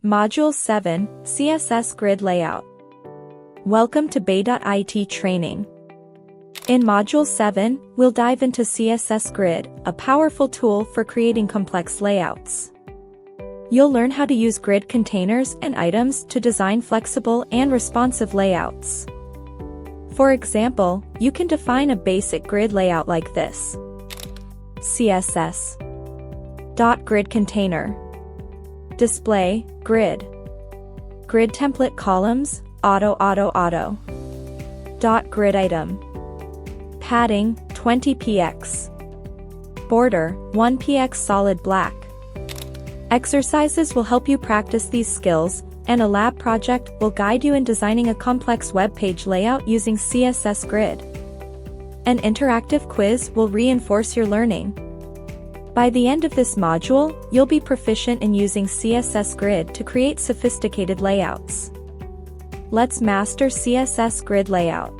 Module 7, CSS Grid Layout. Welcome to Beidat IT Training. In Module 7, we'll dive into CSS Grid, a powerful tool for creating complex layouts. You'll learn how to use grid containers and items to design flexible and responsive layouts. For example, you can define a basic grid layout like this. CSS. Grid container. Display, grid. Grid template columns, auto. Grid item. Padding, 20px. Border, 1px solid black. Exercises will help you practice these skills, and a lab project will guide you in designing a complex web page layout using CSS Grid. An interactive quiz will reinforce your learning. By the end of this module, you'll be proficient in using CSS Grid to create sophisticated layouts. Let's master CSS Grid layout.